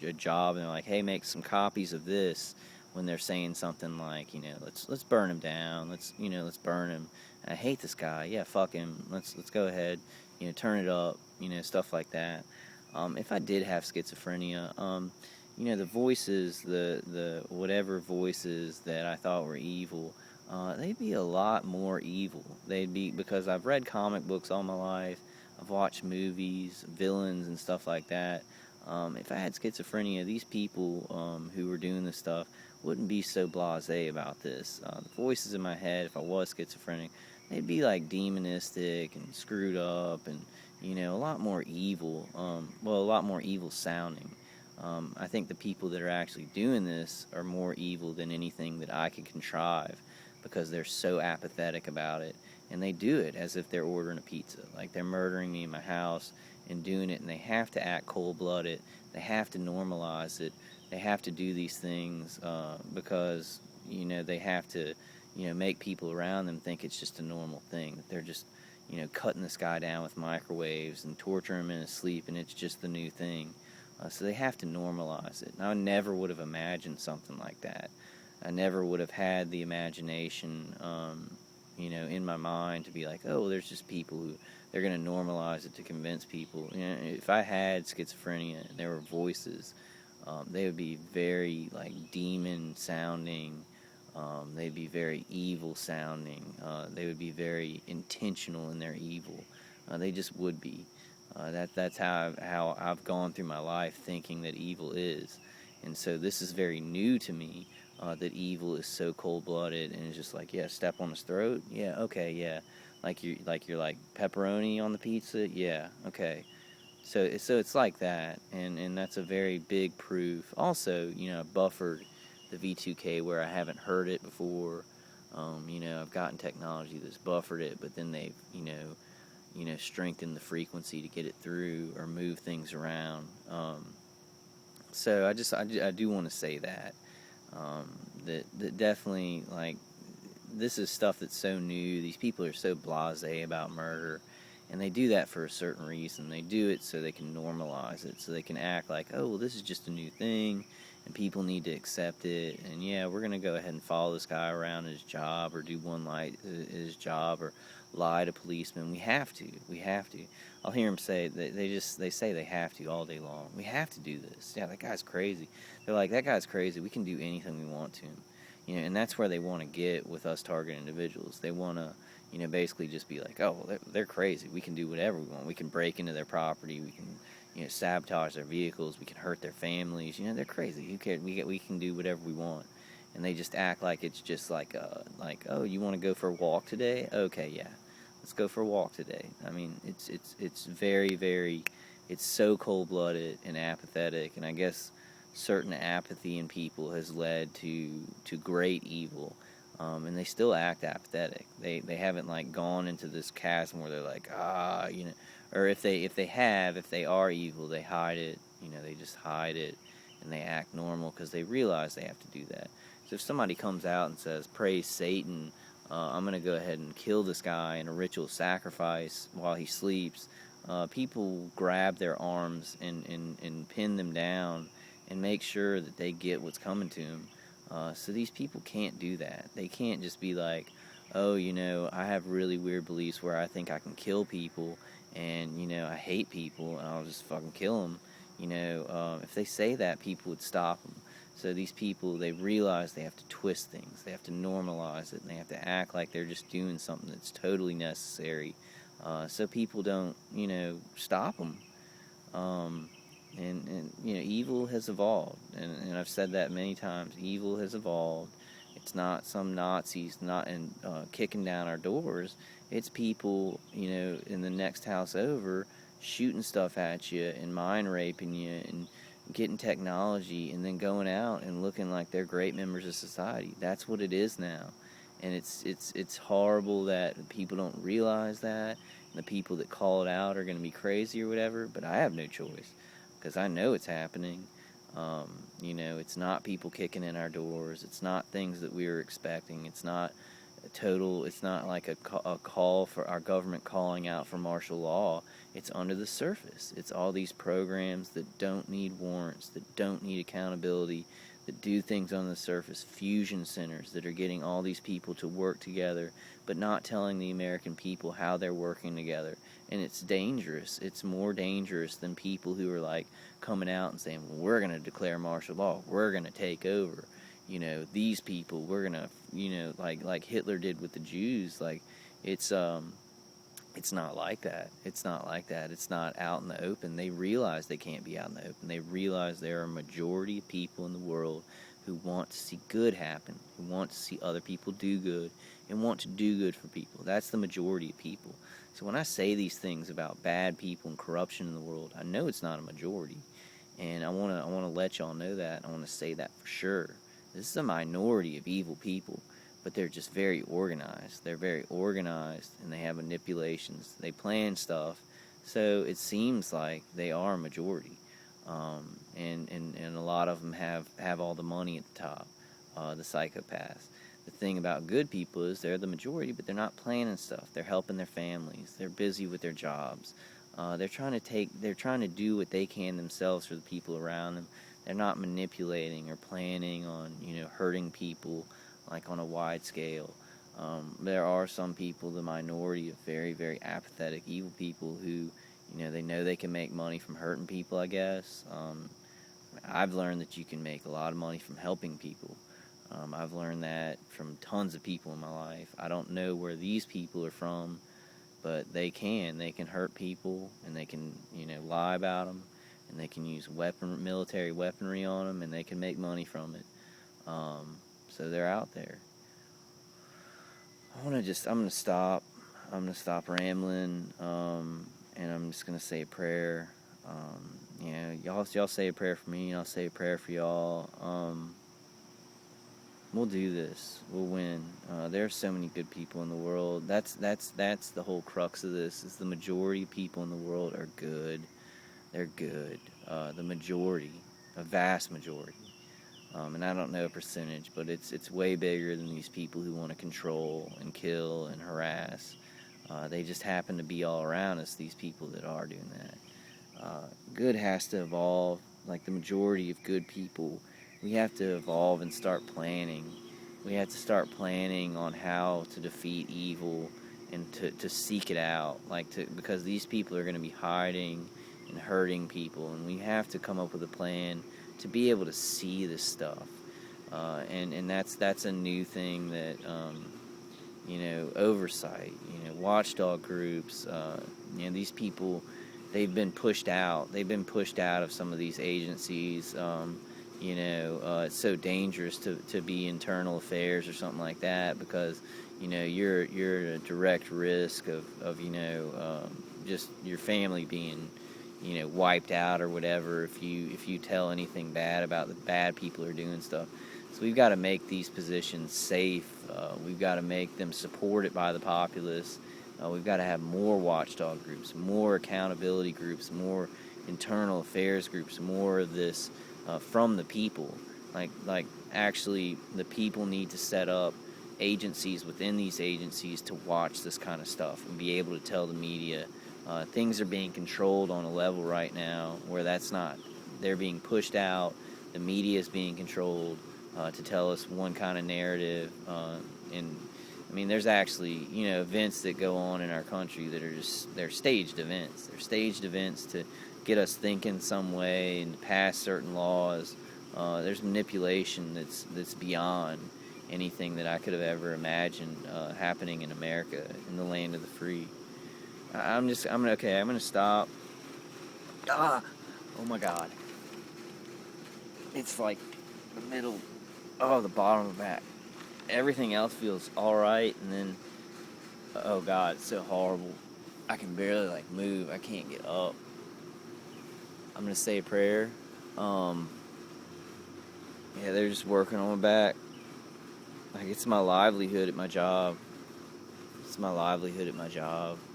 a job and they're like, hey, make some copies of this, when they're saying something like, let's burn him down, let's burn him. I hate this guy. Yeah, fuck him. Let's go ahead, turn it up, stuff like that. If I did have schizophrenia, the voices, the whatever voices that I thought were evil, they'd be a lot more evil. They'd be, because I've read comic books all my life, I've watched movies, villains and stuff like that. If I had schizophrenia, these people who were doing this stuff wouldn't be so blasé about this. The voices in my head, if I was schizophrenic, they'd be like demonistic and screwed up, and a lot more evil. A lot more evil sounding. I think the people that are actually doing this are more evil than anything that I could contrive, because they're so apathetic about it, and they do it as if they're ordering a pizza. Like they're murdering me in my house and doing it, and they have to act cold-blooded. They have to normalize it. They have to do these things because, they have to, make people around them think it's just a normal thing. That they're just, cutting this guy down with microwaves and torturing him in his sleep, and it's just the new thing. So they have to normalize it. And I never would have imagined something like that. I never would have had the imagination, in my mind to be like, oh, there's just people who, they're going to normalize it to convince people. If I had schizophrenia and there were voices, they would be very, demon sounding. They'd be very evil sounding. They would be very intentional in their evil. They just would be. That's how I've gone through my life thinking that evil is. And so this is very new to me, that evil is so cold-blooded and it's just like, yeah, step on his throat? Yeah, okay, yeah. You're like pepperoni on the pizza? Yeah, okay. So it's like that, and that's a very big proof. Also, I buffered the V2K where I haven't heard it before. I've gotten technology that's buffered it, but then they've, strengthened the frequency to get it through or move things around. So I do want to say that, that definitely, this is stuff that's so new. These people are so blasé about murder, and they do that for a certain reason. They do it so they can normalize it, so they can act like, oh, well, this is just a new thing, and people need to accept it, and yeah, we're going to go ahead and follow this guy around his job, or do one lie at his job, or lie to policemen. We have to. I'll hear them say, they say they have to all day long. We have to do this. Yeah, that guy's crazy. They're like, that guy's crazy. We can do anything we want to him. And that's where they want to get with us target individuals. They want to, basically just be like, oh, well, they're crazy. We can do whatever we want. We can break into their property. We can, sabotage their vehicles. We can hurt their families. They're crazy. Who cares? We can do whatever we want. And they just act like it's just like, oh, you want to go for a walk today? Okay, yeah, let's go for a walk today. I mean, it's very, very, it's so cold-blooded and apathetic. And I guess certain apathy in people has led to great evil. And they still act apathetic. They haven't gone into this chasm where they're like, or if they are evil, they hide it. They just hide it, and they act normal because they realize they have to do that. So if somebody comes out and says, praise Satan, I'm going to go ahead and kill this guy in a ritual sacrifice while he sleeps, people grab their arms and pin them down and make sure that they get what's coming to them. So these people can't do that. They can't just be like, oh, I have really weird beliefs where I think I can kill people, and, I hate people, and I'll just fucking kill them. If they say that, people would stop them. So these people, they realize they have to twist things. They have to normalize it, and they have to act like they're just doing something that's totally necessary. So people don't, stop them. And evil has evolved, and I've said that many times. Evil has evolved. It's not some Nazis kicking down our doors. It's people, in the next house over, shooting stuff at you and mind raping you and getting technology, and then going out and looking like they're great members of society. That's what it is now, and it's horrible that people don't realize that. And the people that call it out are going to be crazy or whatever. But I have no choice, because I know it's happening. It's not people kicking in our doors. It's not things that we were expecting. It's not it's not like a call for our government calling out for martial law. It's under the surface. It's all these programs that don't need warrants, that don't need accountability, that do things on the surface, fusion centers that are getting all these people to work together, but not telling the American people how they're working together. And it's dangerous. It's more dangerous than people who are coming out and saying, well, we're going to declare martial law. We're going to take over. These people, we're going to, like Hitler did with the Jews. It's not like that. It's not like that. It's not out in the open. They realize they can't be out in the open. They realize there are a majority of people in the world who want to see good happen, who want to see other people do good, and want to do good for people. That's the majority of people. So when I say these things about bad people and corruption in the world, I know it's not a majority. And I want to let y'all know that. I want to say that for sure. This is a minority of evil people. but they're just very organized. They're very organized, and they have manipulations. They plan stuff, so it seems like they are a majority. And a lot of them have all the money at the top, the psychopaths. The thing about good people is they're the majority, but they're not planning stuff. They're helping their families. They're busy with their jobs. They're trying to do what they can themselves for the people around them. They're not manipulating or planning on, hurting people like on a wide scale. There are some people, the minority of very, very apathetic, evil people who, they know they can make money from hurting people, I guess. I've learned that you can make a lot of money from helping people. I've learned that from tons of people in my life. I don't know where these people are from, but they can hurt people, and they can, lie about them, and they can use military weaponry on them, and they can make money from it. So they're out there. I'm gonna stop rambling, and I'm just gonna say a prayer. Y'all say a prayer for me, and I'll say a prayer for y'all. We'll do this. We'll win. There are so many good people in the world. That's the whole crux of this. Is the majority of people in the world are good. They're good. The majority, a vast majority. And I don't know a percentage, but it's way bigger than these people who want to control and kill and harass. They just happen to be all around us, these people that are doing that. Good has to evolve. Like the majority of good people, we have to evolve and start planning. We have to start planning on how to defeat evil and to seek it out. Because these people are going to be hiding and hurting people, and we have to come up with a plan to be able to see this stuff. And that's a new thing that, oversight, watchdog groups, these people, they've been pushed out. They've been pushed out of some of these agencies. It's so dangerous to be internal affairs or something like that, because, you're at a direct risk of just your family being, wiped out or whatever if you tell anything bad about the bad people who are doing stuff. So we've got to make these positions safe. We've got to make them supported by the populace. We've got to have more watchdog groups, more accountability groups, more internal affairs groups, more of this from the people. Like actually, the people need to set up agencies within these agencies to watch this kind of stuff and be able to tell the media. Things are being controlled on a level right now where they're being pushed out. The media is being controlled to tell us one kind of narrative. And I mean, there's actually, events that go on in our country that are they're staged events. They're staged events to get us thinking some way and to pass certain laws. There's manipulation that's beyond anything that I could have ever imagined happening in America, in the land of the free. I'm gonna stop. Oh my God. It's like the middle, the bottom of the back. Everything else feels alright, and then, oh God, it's so horrible. I can barely move. I can't get up. I'm gonna say a prayer. They're just working on my back. It's my livelihood at my job.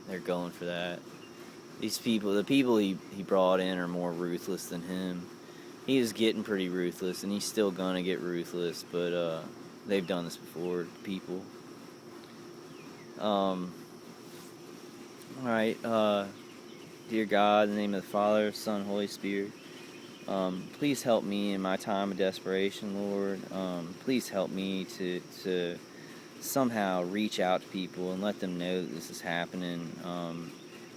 They're going for that. These people, the people he brought in, are more ruthless than him. He is getting pretty ruthless, and he's still gonna get ruthless, but they've done this before to people. Alright, dear God, in the name of the Father, Son, Holy Spirit, please help me in my time of desperation, Lord. Please help me to somehow reach out to people and let them know that this is happening.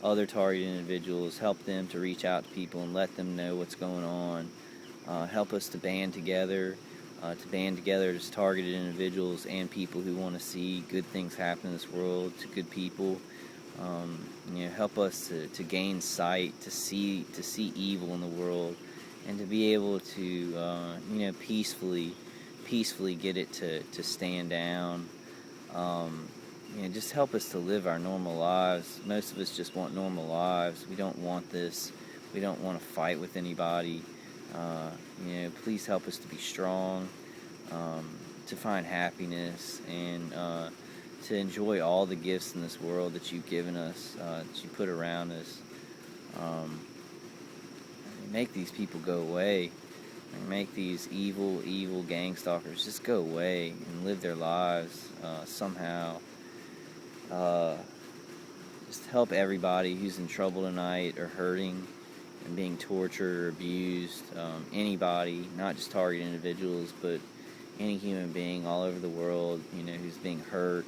Other targeted individuals, help them to reach out to people and let them know what's going on. Help us to band together as targeted individuals and people who want to see good things happen in this world to good people. Help us to gain sight, to see evil in the world, and to be able to peacefully get it to stand down. Just help us to live our normal lives. Most of us just want normal lives. We don't want this. We don't want to fight with anybody. Please help us to be strong, to find happiness and to enjoy all the gifts in this world that you've given us, that you put around us. Um, Make these people go away. Make these evil gang stalkers just go away and live their lives somehow. Uh, just help everybody who's in trouble tonight or hurting and being tortured or abused. Anybody, not just target individuals, but any human being all over the world, who's being hurt.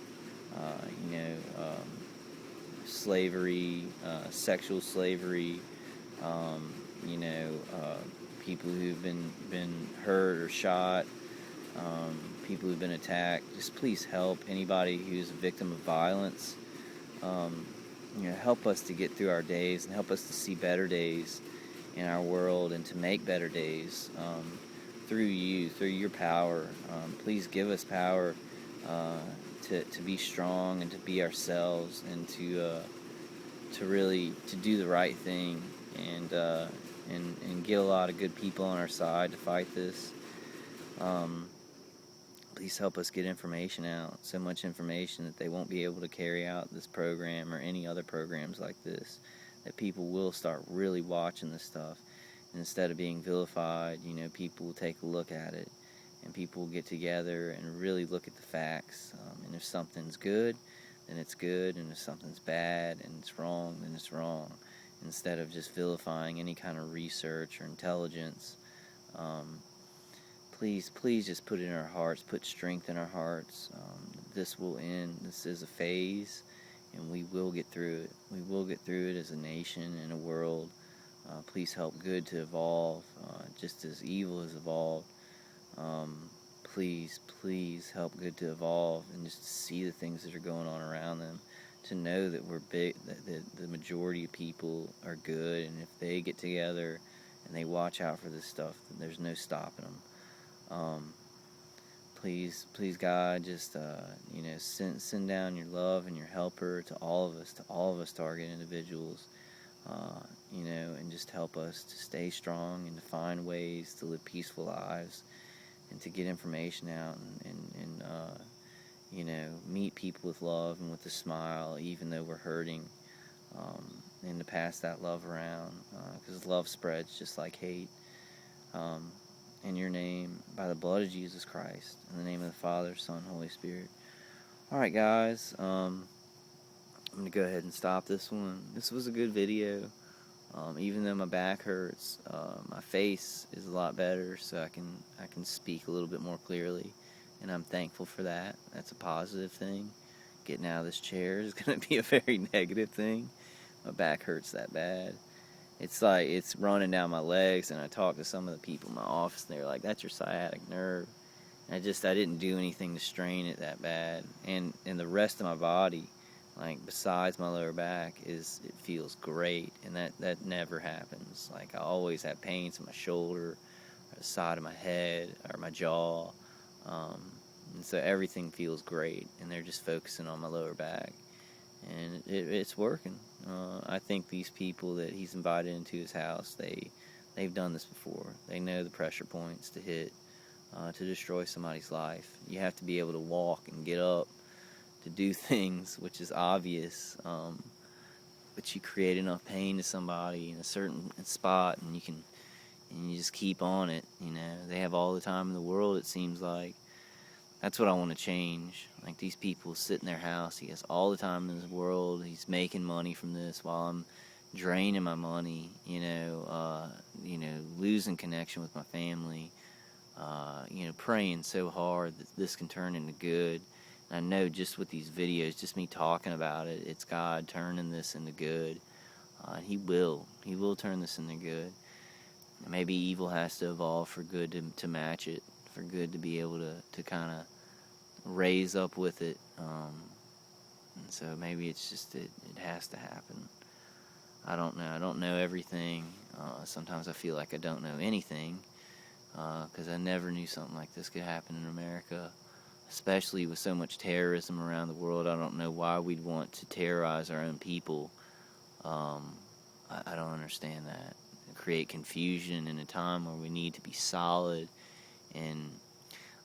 Slavery, sexual slavery. Um, you know, uh, People who've been hurt or shot, people who've been attacked. Just please help anybody who's a victim of violence. Um, Help us to get through our days and help us to see better days in our world and to make better days through you, through your power. Please give us power to be strong and to be ourselves and to really to do the right thing and get a lot of good people on our side to fight this. Please help us get information out, so much information that they won't be able to carry out this program or any other programs like this, that people will start really watching this stuff. And instead of being vilified, people will take a look at it and people will get together and really look at the facts. And if something's good, then it's good, and if something's bad and it's wrong, then it's wrong. Instead of just vilifying any kind of research or intelligence, please just put it in our hearts, put strength in our hearts. This will end. This is a phase, and we will get through it. We will get through it as a nation and a world. Please help good to evolve, just as evil has evolved. Please help good to evolve and just see the things that are going on around them. To know that we're big, that the majority of people are good, and if they get together and they watch out for this stuff, then there's no stopping them. Please, God, just send down your love and your helper to all of us target individuals, and just help us to stay strong and to find ways to live peaceful lives and to get information out and meet people with love and with a smile, even though we're hurting, and to pass that love around, because love spreads just like hate. In your name, by the blood of Jesus Christ, in the name of the Father, Son, Holy Spirit. Alright, guys, I'm going to go ahead and stop this one. This was a good video. Even though my back hurts, my face is a lot better, so I can speak a little bit more clearly, and I'm thankful for that. That's a positive thing. Getting out of this chair is going to be a very negative thing. My back hurts that bad. It's like it's running down my legs, and I talked to some of the people in my office, and they were like, "That's your sciatic nerve." And I didn't do anything to strain it that bad, and the rest of my body, like besides my lower back, it feels great, and that never happens. Like I always have pains in my shoulder, or the side of my head, or my jaw, and so everything feels great, and they're just focusing on my lower back, and it's working. I think these people that he's invited into his house, they've done this before. They know the pressure points to hit to destroy somebody's life. You have to be able to walk and get up to do things, which is obvious, but you create enough pain to somebody in a certain spot, and you just keep on it. They have all the time in the world, it seems like. That's what I want to change. Like, these people sit in their house, he has all the time in his world, he's making money from this while I'm draining my money, losing connection with my family, praying so hard that this can turn into good. And I know just with these videos, just me talking about it, it's God turning this into good. He will turn this into good. And maybe evil has to evolve for good to match it, for good to be able to kind of raise up with it, and so maybe it's just it has to happen. I don't know everything. Sometimes I feel like I don't know anything, because I never knew something like this could happen in America, especially with so much terrorism around the world. I don't know why we'd want to terrorize our own people. I don't understand that. Create confusion in a time where we need to be solid and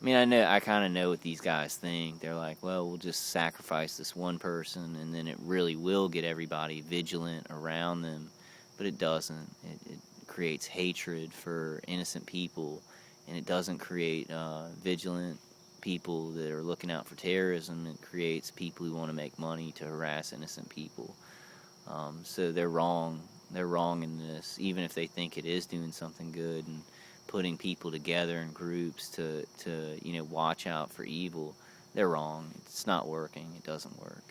I mean, I kind of know what these guys think. They're like, well, we'll just sacrifice this one person, and then it really will get everybody vigilant around them. But it doesn't. It creates hatred for innocent people, and it doesn't create vigilant people that are looking out for terrorism. It creates people who want to make money to harass innocent people. So they're wrong. They're wrong in this, even if they think it is doing something good and putting people together in groups to watch out for evil. They're wrong. It's not working. It doesn't work.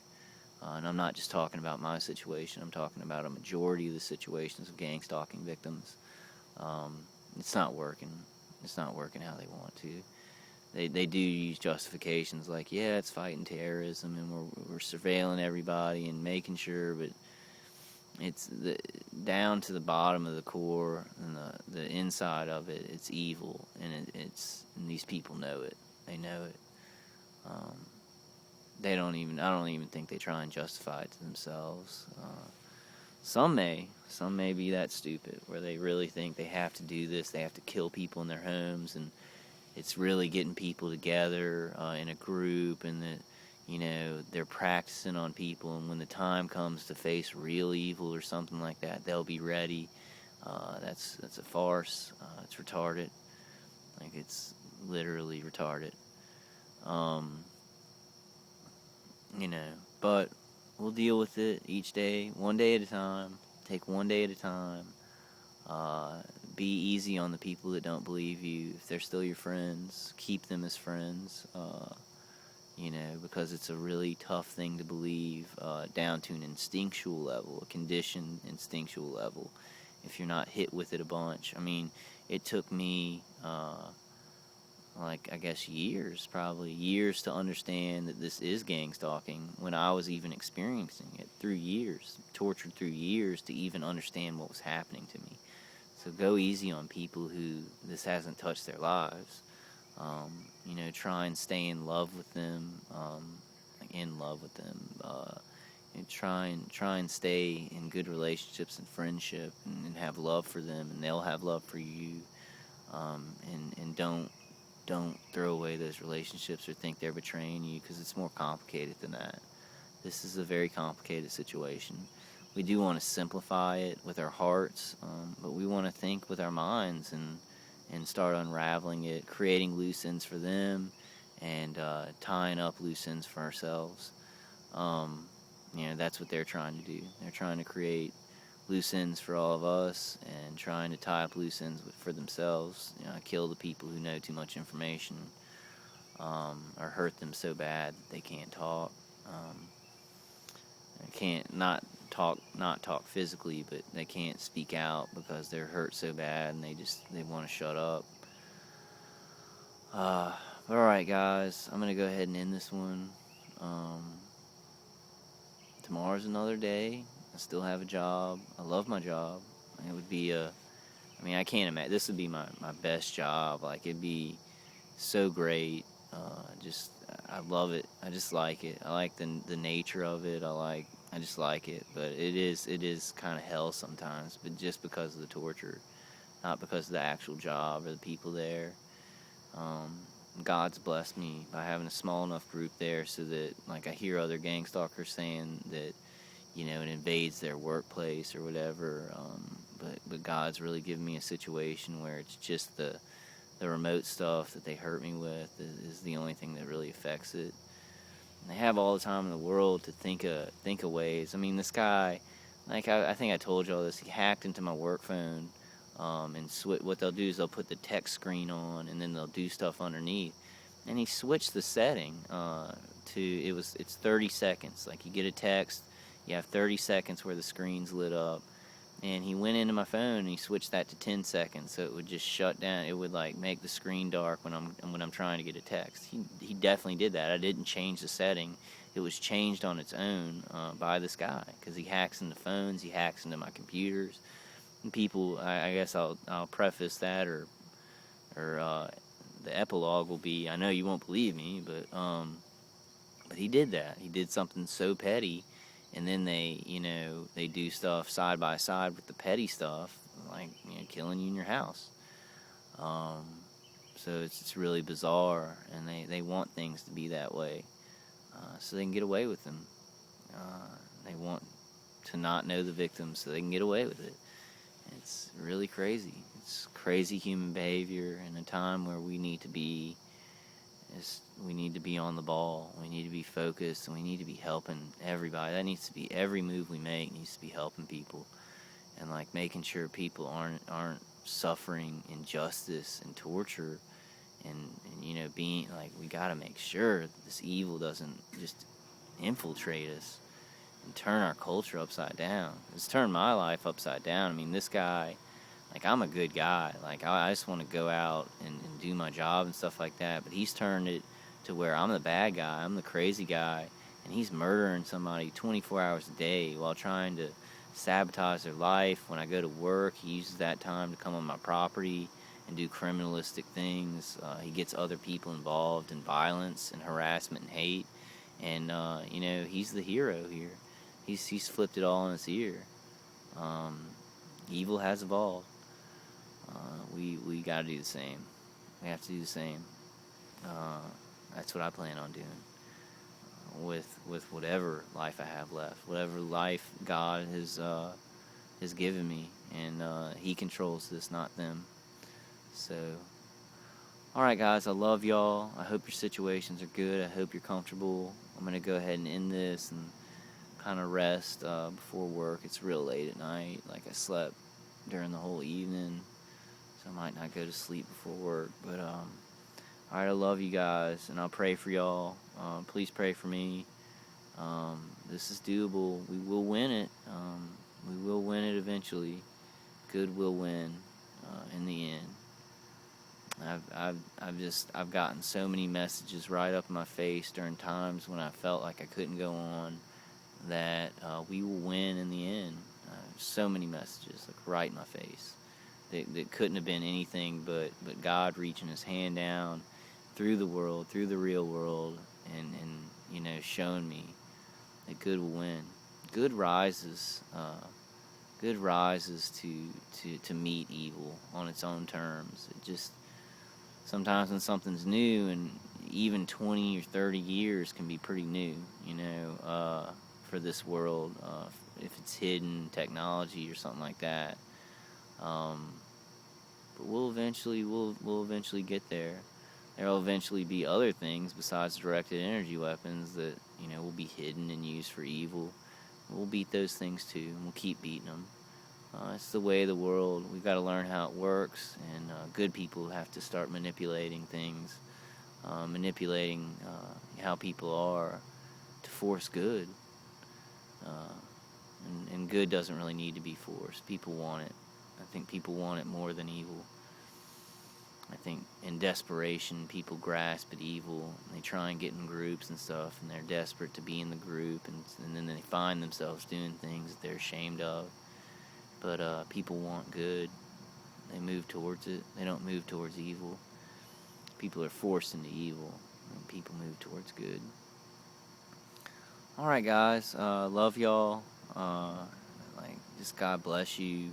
And I'm not just talking about my situation. I'm talking about a majority of the situations of gang stalking victims. It's not working. It's not working how they want to. They do use justifications like, yeah, it's fighting terrorism and we're surveilling everybody and making sure, but it's down to the bottom of the core and the inside of it. It's evil, and and these people know it. They know it. They don't even. I don't even think they try and justify it to themselves. Some may be that stupid where they really think they have to do this. They have to kill people in their homes, and it's really getting people together in a group, and that they're practicing on people, and when the time comes to face real evil or something like that, they'll be ready. That's a farce. It's retarded. Like, it's literally retarded. But we'll deal with it each day, one day at a time. Take one day at a time. Be easy on the people that don't believe you. If they're still your friends, keep them as friends. Because it's a really tough thing to believe down to an instinctual level, a conditioned instinctual level, if you're not hit with it a bunch. I mean, it took me, I guess probably years to understand that this is gang stalking when I was even experiencing it, tortured through years to even understand what was happening to me. So go easy on people who this hasn't touched their lives. Try and stay in love with them, and try and stay in good relationships and friendship, and have love for them, and they'll have love for you. And don't throw away those relationships or think they're betraying you, because it's more complicated than that. This is a very complicated situation. We do want to simplify it with our hearts, but we want to think with our minds and start unraveling it, creating loose ends for them, and tying up loose ends for ourselves. That's what they're trying to do. They're trying to create loose ends for all of us and trying to tie up loose ends for themselves. Kill the people who know too much information, or hurt them so bad that they can't talk. They can't not talk physically, but they can't speak out because they're hurt so bad and they want to shut up. Alright, guys, I'm gonna go ahead and end this one. Tomorrow's another day. I still have a job. I love my job. It would be I can't imagine, this would be my best job. Like, it'd be so great. I love it. I just like it. I like the nature of it. I just like it. But it is kind of hell sometimes, but just because of the torture, not because of the actual job or the people there. God's blessed me by having a small enough group there so that, I hear other gang stalkers saying that, it invades their workplace or whatever. But God's really given me a situation where it's just the remote stuff that they hurt me with is the only thing that really affects it. And they have all the time in the world to think of ways. I mean, this guy, I think I told y'all this, he hacked into my work phone, and what they'll do is they'll put the text screen on, and then they'll do stuff underneath. And he switched the setting it's 30 seconds. Like, you get a text, you have 30 seconds where the screen's lit up. And he went into my phone and he switched that to 10 seconds, so it would just shut down. It would make the screen dark when I'm trying to get a text. He definitely did that. I didn't change the setting. It was changed on its own by this guy, because he hacks into phones, he hacks into my computers. And people, I guess I'll preface that, or the epilogue will be, I know you won't believe me, but he did that. He did something so petty. And then they do stuff side by side with the petty stuff, like, killing you in your house. So it's really bizarre, and they want things to be that way, so they can get away with them. They want to not know the victims so they can get away with it. It's really crazy. It's crazy human behavior in a time where we need to be on the ball. We need to be focused, and we need to be helping everybody. That needs to be every move we make needs to be helping people, and like making sure people aren't suffering injustice and torture, and you know, being like, we got to make sure this evil doesn't just infiltrate us and turn our culture upside down. It's turned my life upside down. I mean, this guy, like, I'm a good guy. Like, I just want to go out and do my job and stuff like that. But he's turned it to where I'm the bad guy. I'm the crazy guy. And he's murdering somebody 24 hours a day while trying to sabotage their life. When I go to work, he uses that time to come on my property and do criminalistic things. He gets other people involved in violence and harassment and hate. And, you know, he's the hero here. He's flipped it all on its ear. Evil has evolved. We got to do the same. We have to do the same. That's what I plan on doing with whatever life I have left, whatever life God has given me, and He controls this, not them. So, all right, guys, I love y'all. I hope your situations are good. I hope you're comfortable. I'm gonna go ahead and end this and kind of rest before work. It's real late at night. Like, I slept during the whole evening, so I might not go to sleep before work. But all right, I love you guys, and I'll pray for y'all. Please pray for me. This is doable. We will win it. We will win it eventually. Good will win in the end. I've gotten so many messages right up in my face during times when I felt like I couldn't go on, that we will win in the end. So many messages, like, right in my face, that couldn't have been anything but God reaching His hand down through the world, through the real world, and you know, showing me that good will win. Good rises. Good rises to meet evil on its own terms. It just, sometimes when something's new, and even 20 or 30 years can be pretty new, you know, for this world, if it's hidden technology or something like that. But we'll eventually get there. There will eventually be other things besides directed energy weapons that, you know, will be hidden and used for evil. We'll beat those things too, and we'll keep beating them. It's the way of the world. We've got to learn how it works, and good people have to start manipulating things, manipulating how people are to force good. And good doesn't really need to be forced. People want it. I think people want it more than evil. I think in desperation, people grasp at evil, and they try and get in groups and stuff, and they're desperate to be in the group, and then they find themselves doing things that they're ashamed of. But people want good. They move towards it. They don't move towards evil. People are forced into evil, and people move towards good. All right, guys. Love y'all. Just God bless you.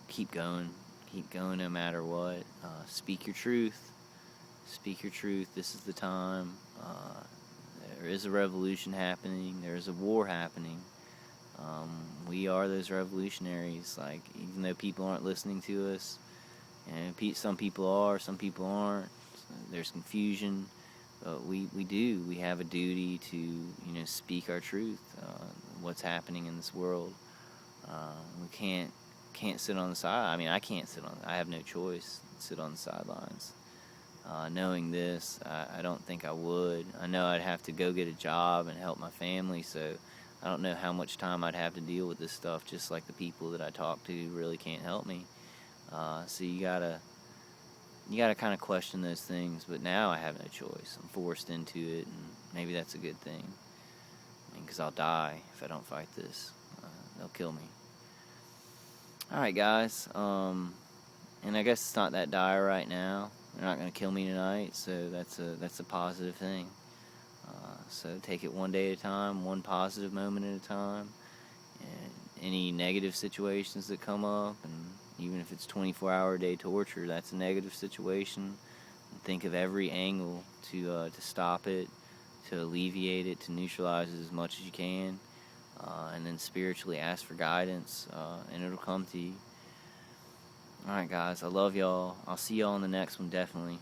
Keep going. Keep going no matter what. Speak your truth. Speak your truth. This is the time. There is a revolution happening. There is a war happening. We are those revolutionaries. Like, even though people aren't listening to us, and some people are, some people aren't. There's confusion. But we do. We have a duty to, you know, speak our truth. What's happening in this world. We can't sit on the side. I mean, I can't sit on. I have no choice. Sit on the sidelines. Knowing this, I don't think I would. I know I'd have to go get a job and help my family, so I don't know how much time I'd have to deal with this stuff, just like the people that I talk to really can't help me. So you gotta kind of question those things, but now I have no choice. I'm forced into it, and maybe that's a good thing. I mean, because I'll die if I don't fight this. They'll kill me. All right, guys. And I guess it's not that dire right now. They're not going to kill me tonight, so that's a positive thing. So take it one day at a time, one positive moment at a time. And any negative situations that come up, and Even if it's 24-hour-a-day torture, that's a negative situation. Think of every angle to stop it, to alleviate it, to neutralize it as much as you can, and then spiritually ask for guidance, and it'll come to you. Alright, guys, I love y'all. I'll see y'all in the next one, definitely.